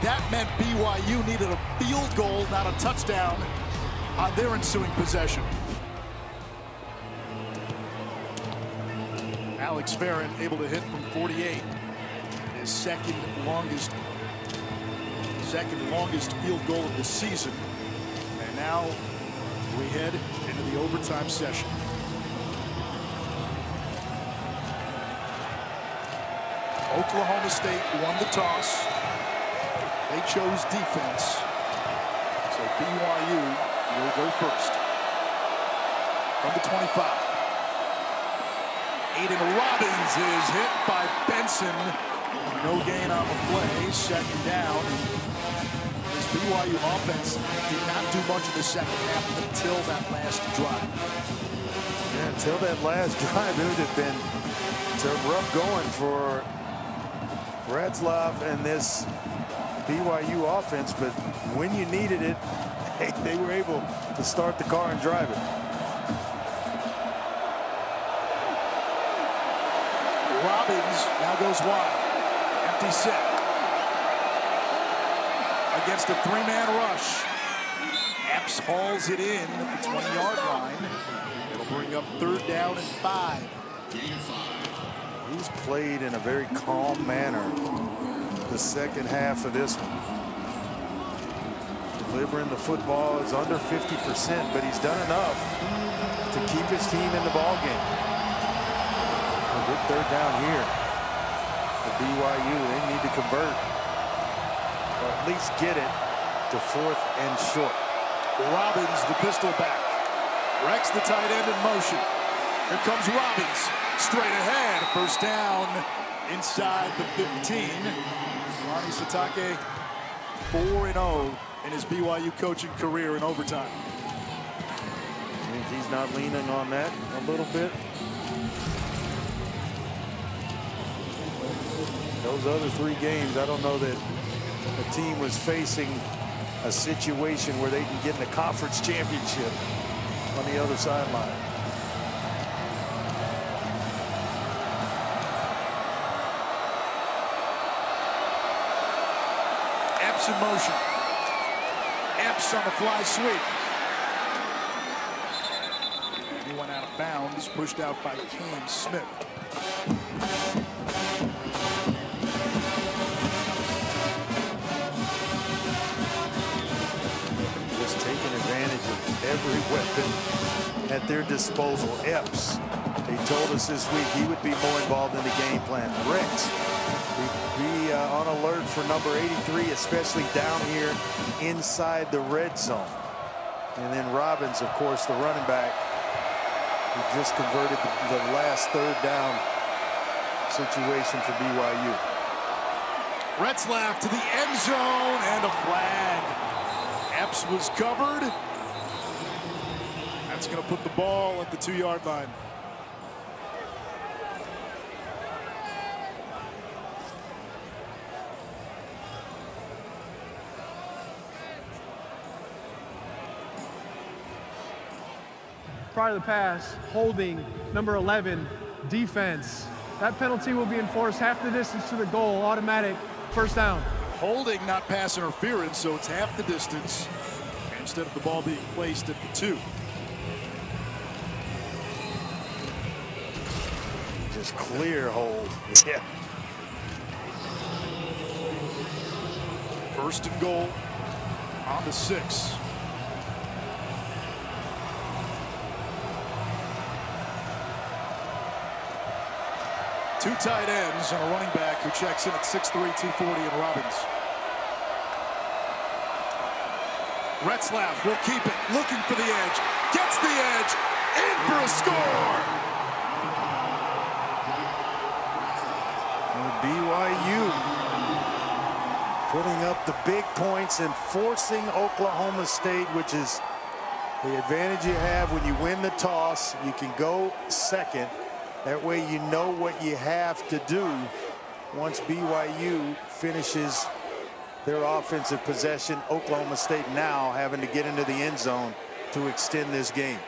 that meant BYU needed a field goal, not a touchdown, on their ensuing possession. Alex Farron able to hit from 48. His second longest field goal of the season. And now we head into the overtime session. Oklahoma State won the toss. They chose defense. So BYU will go first. From the 25. Aiden Robbins is hit by Benson. No gain on the play. Second down. This BYU offense did not do much in the second half until that last drive. Yeah, until that last drive, it would have been rough going for Ratzlaff and this BYU offense, but when you needed it, they were able to start the car and drive it. Robbins now goes wide. Empty set. Against a three-man rush. Epps hauls it in at the 20-yard line. It'll bring up 3rd down and 5. He's played in a very calm manner the second half of this one. Delivering the football is under 50%, but he's done enough to keep his team in the ball game. A good 3rd down here for BYU. They need to convert, or at least get it to 4th and short. Robbins, the pistol back. Rex, the tight end, in motion. Here comes Robbins. Straight ahead. 1st down inside the 15. Ronnie Satake 4-0 in his BYU coaching career in overtime. I think he's not leaning on that a little bit. Those other 3 games, I don't know that the team was facing a situation where they can get in the conference championship on the other sideline. Epps in motion. Epps on the fly sweep. He went out of bounds, pushed out by Kane Smith. Just taking advantage of every weapon at their disposal. Epps, they told us this week he would be more involved in the game plan. Rex, be on alert for number 83, especially down here inside the red zone. And then Robbins, of course, the running back, who just converted the last 3rd down situation for BYU. Retzlaff to the end zone and a flag. Epps was covered. That's going to put the ball at the 2-yard line. Prior to the pass, holding number 11, defense. That penalty will be enforced half the distance to the goal, automatic 1st down. Holding, not pass interference, so it's half the distance instead of the ball being placed at the 2. Just clear hold. Yeah. 1st and goal on the 6. Two tight ends and a running back who checks in at 6'3", 240 in Robbins. Retzlaff will keep it, looking for the edge, gets the edge, in for a score! And BYU putting up the big points and forcing Oklahoma State, which is the advantage you have when you win the toss. You can go second. That way you know what you have to do once BYU finishes their offensive possession. Oklahoma State now having to get into the end zone to extend this game.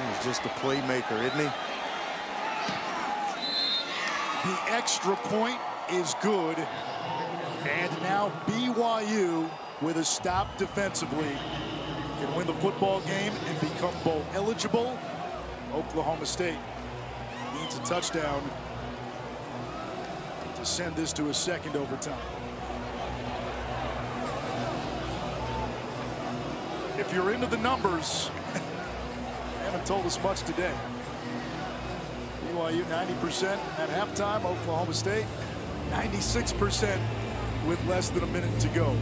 He's just a playmaker, isn't he? The extra point is good. And now BYU, with a stop defensively, can win the football game and become bowl eligible. Oklahoma State needs a touchdown to send this to a second overtime. If you're into the numbers, they haven't told us much today. BYU 90% at halftime. Oklahoma State 96% with less than a minute to go.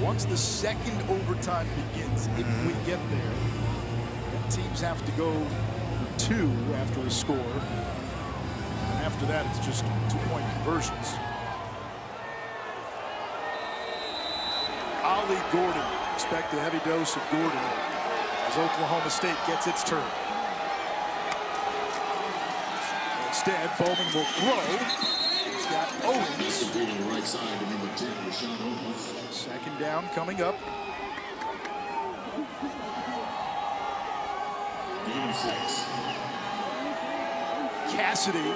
Once the second overtime begins, if we get there, then teams have to go for 2 after a score. And after that, it's just 2-point conversions. Ollie Gordon, expect a heavy dose of Gordon as Oklahoma State gets its turn. Instead, Bowman will throw. He's got Owens. Second down coming up. Cassidy,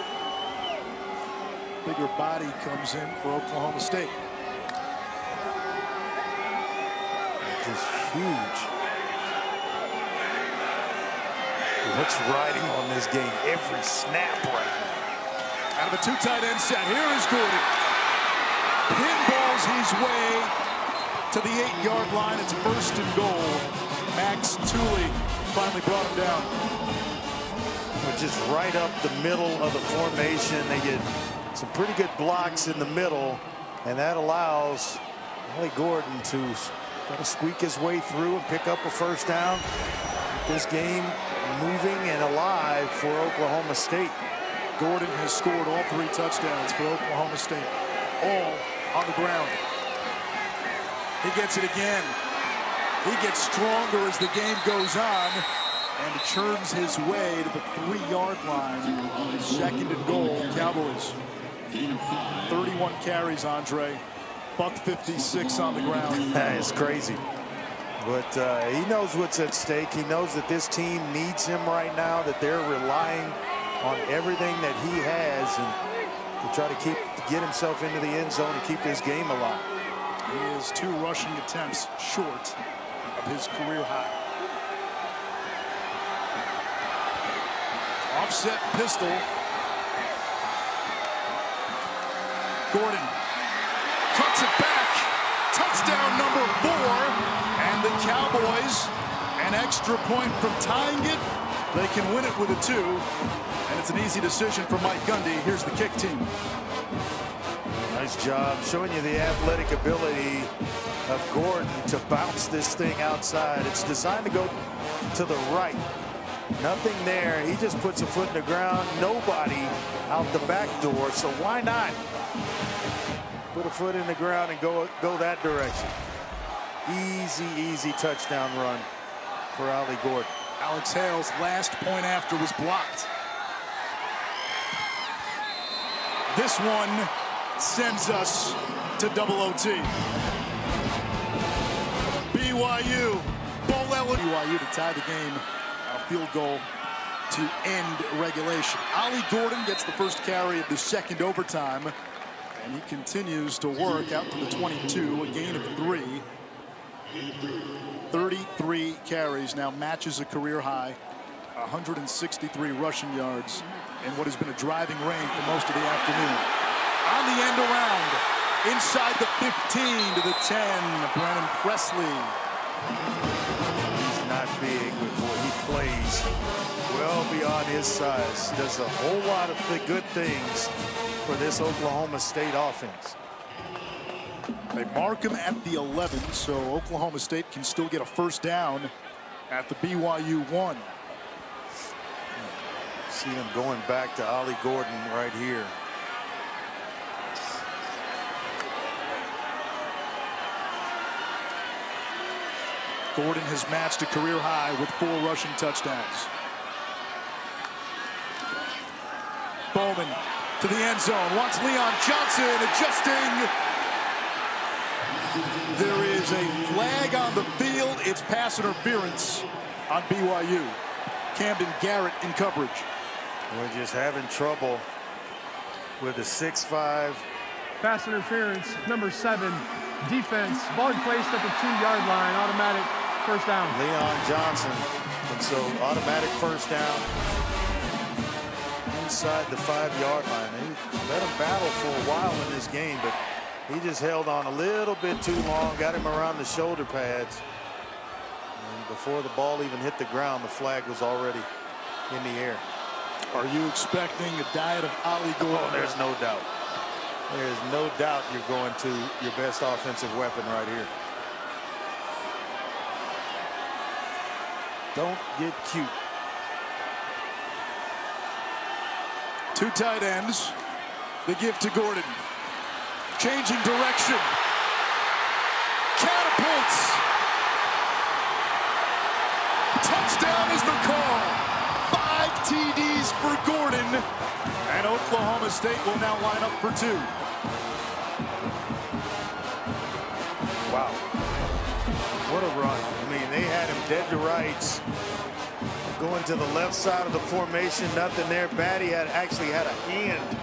bigger body, comes in for Oklahoma State. Just huge. What's riding on this game? Every snap right now. Out of a 2 tight end set, here is Gordon. Pinballs his way to the 8-yard line. It's 1st and goal. Max Tooley finally brought him down. But just right up the middle of the formation. They get some pretty good blocks in the middle, and that allows Ollie Gordon to squeak his way through and pick up a first down. Get this game moving and alive for Oklahoma State. Gordon has scored all 3 touchdowns for Oklahoma State, all on the ground. He gets it again. He gets stronger as the game goes on and churns his way to the 3-yard line. 2nd and goal, Cowboys. 31 carries, Andre. $156 on the ground. It's crazy. But he knows what's at stake. He knows that this team needs him right now, that they're relying on everything that he has and to try to get himself into the end zone and keep this game alive. He is 2 rushing attempts short of his career high. Offset pistol. Gordon cuts it back. Touchdown number 4. And the Cowboys, an extra point from tying it. They can win it with a 2. And it's an easy decision for Mike Gundy. Here's the kick team. Nice job showing you the athletic ability of Gordon to bounce this thing outside. It's designed to go to the right. Nothing there. He just puts a foot in the ground. Nobody out the back door. So why not put a foot in the ground and go that direction? Easy touchdown run for Ollie Gordon. Alex Hale's last point after was blocked. This one sends us to double OT. BYU, bowl eligible. BYU to tie the game. A field goal to end regulation. Ollie Gordon gets the first carry of the second overtime, and he continues to work out to the 22, a gain of 3. 33 carries, now matches a career high. 163 rushing yards in what has been a driving rain for most of the afternoon. On the end around, inside the 15 to the 10, Brandon Presley. He's not big, but boy, he plays well beyond his size. Does a whole lot of good things for this Oklahoma State offense. They mark him at the 11, so Oklahoma State can still get a first down at the BYU 1. See them going back to Ollie Gordon right here. Gordon has matched a career high with 4 rushing touchdowns. Bowman to the end zone. Wants Leon Johnson adjusting. There is a flag on the field. It's pass interference on BYU. Camden Garrett in coverage. We're just having trouble with the 6'5". Pass interference, number 7, defense. Ball placed at the 2-yard line, automatic first down. Leon Johnson, and so automatic first down inside the 5-yard line. They let him battle for a while in this game, but he just held on a little bit too long, got him around the shoulder pads. And before the ball even hit the ground, the flag was already in the air. Are you expecting a diet of Ollie Gordon? Oh, there's no doubt. There's no doubt you're going to your best offensive weapon right here. Don't get cute. 2 tight ends. The give to Gordon. Changing direction. Catapults. Touchdown is the call. 5 TDs for Gordon. And Oklahoma State will now line up for 2. Wow. What a run. I mean, they had him dead to rights. Going to the left side of the formation, nothing there. Batty actually had a hand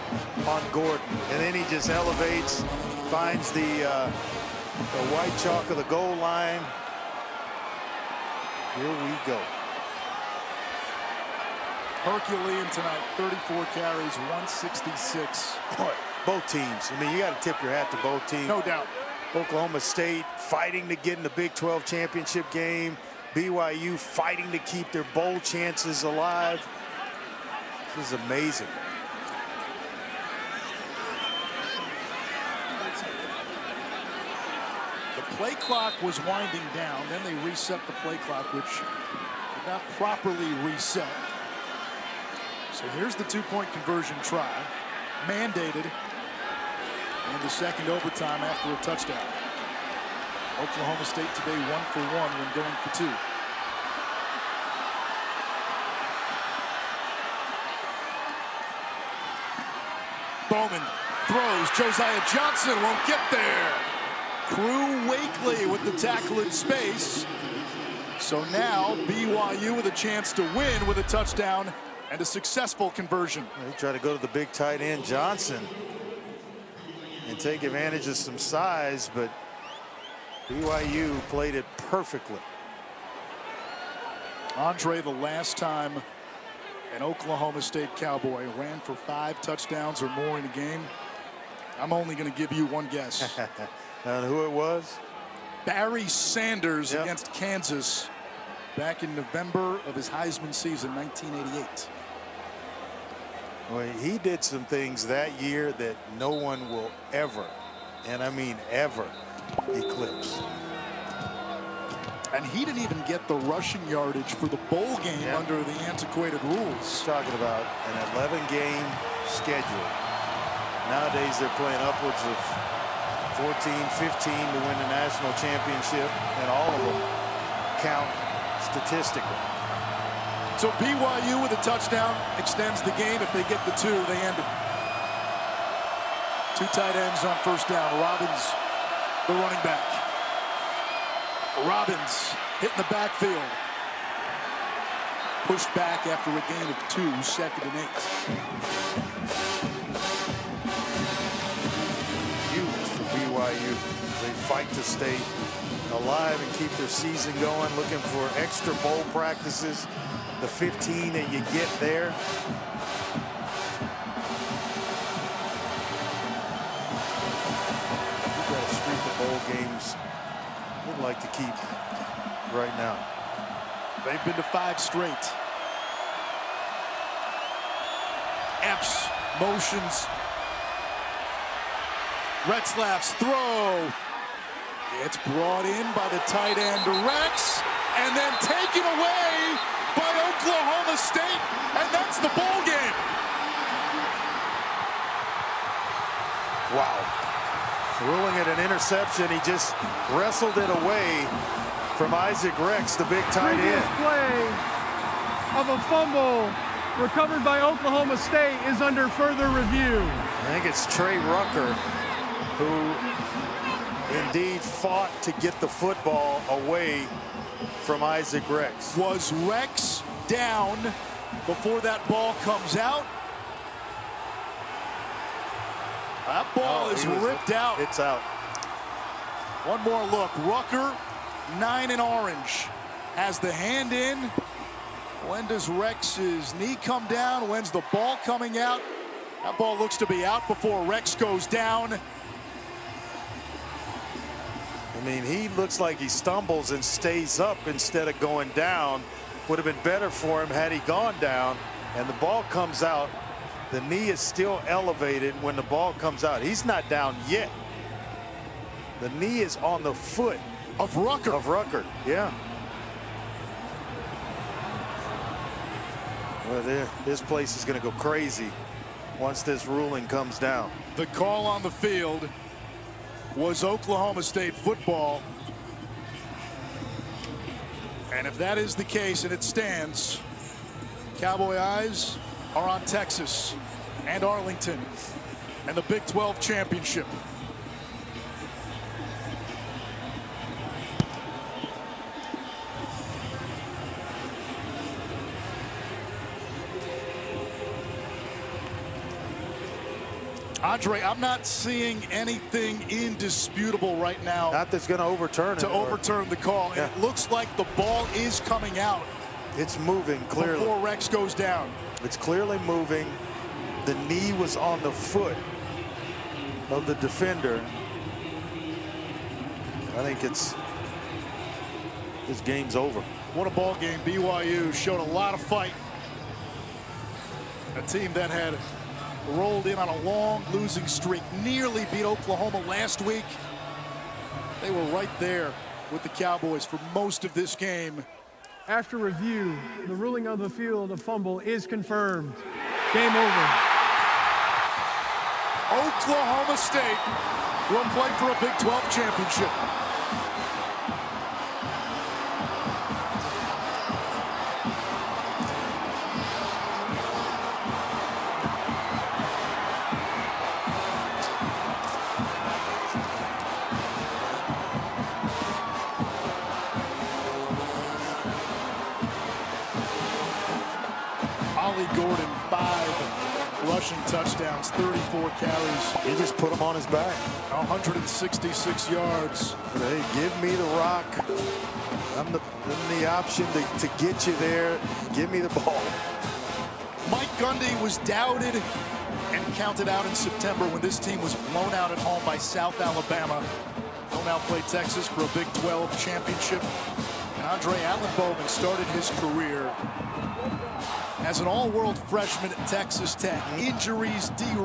on Gordon. And then he just elevates, finds the white chalk of the goal line. Here we go. Herculean tonight, 34 carries, 166. Boy, both teams. I mean, you got to tip your hat to both teams. No doubt. Oklahoma State fighting to get in the Big 12 championship game. BYU fighting to keep their bowl chances alive. This is amazing. The play clock was winding down. Then they reset the play clock, which did not properly reset. So here's the 2-point conversion try, mandated in the second overtime after a touchdown. Oklahoma State today 1 for 1 when going for 2. Bowman throws. Josiah Johnson won't get there. Crew Wakely with the tackle in space. So now BYU with a chance to win with a touchdown and a successful conversion. They try to go to the big tight end Johnson and take advantage of some size, but BYU played it perfectly. Andre, the last time an Oklahoma State Cowboy ran for 5 touchdowns or more in a game, I'm only going to give you one guess. And who it was? Barry Sanders against Kansas back in November of his Heisman season, 1988. Well, he did some things that year that no one will ever, and I mean ever, eclipse. And he didn't even get the rushing yardage for the bowl game under the antiquated rules. Talking about an 11-game schedule. Nowadays they're playing upwards of 14, 15 to win the national championship, and all of them count statistically. So BYU with a touchdown extends the game. If they get the 2, they end it. 2 tight ends on first down. Robbins, the running back. Robbins hitting the backfield. Pushed back after a gain of 2, 2nd and 8. Huge for BYU. They fight to stay alive and keep their season going, looking for extra bowl practices. The 15 that you get there. We've got a streak of bowl games we'd like to keep right now. They've been to 5 straight. Epps motions. Retzlaff's throw. It's brought in by the tight end Rex, and then taken away by Oklahoma State, and that's the ball game. Wow. Ruling it an interception. He just wrestled it away from Isaac Rex, the big tight end. Play of a fumble recovered by Oklahoma State is under further review. I think it's Trey Rucker who indeed fought to get the football away from Isaac Rex. Was Rex down before that ball comes out? That ball is ripped out. It's out. One more look. Rucker, 9 in orange, has the hand in. When does Rex's knee come down? When's the ball coming out? That ball looks to be out before Rex goes down. I mean, he looks like he stumbles and stays up instead of going down. Would have been better for him had he gone down, and the ball comes out. The knee is still elevated when the ball comes out. He's not down yet. The knee is on the foot of Rucker. Yeah. Well, this place is going to go crazy once this ruling comes down. The call on the field was Oklahoma State football. And if that is the case and it stands, Cowboy eyes are on Texas and Arlington and the Big 12 championship. Andre, I'm not seeing anything indisputable right now. Not that's going to overturn it. To overturn the call. Yeah. It looks like the ball is coming out. It's moving clearly. Before Rex goes down. It's clearly moving. The knee was on the foot of the defender. I think this game's over. What a ball game. BYU showed a lot of fight. A team that had rolled in on a long losing streak, nearly beat Oklahoma last week. They were right there with the Cowboys for most of this game. After review, the ruling on the field of fumble is confirmed. Game over. Oklahoma State will play for a Big 12 championship. Gordon, 5 rushing touchdowns, 34 carries. He just put him on his back. 166 yards. Hey, give me the rock. I'm the option to get you there. Give me the ball. Mike Gundy was doubted and counted out in September when this team was blown out at home by South Alabama. They'll now play Texas for a Big 12 championship. And Andre Allen-Bowman started his career as an all-world freshman at Texas Tech. Injuries derailed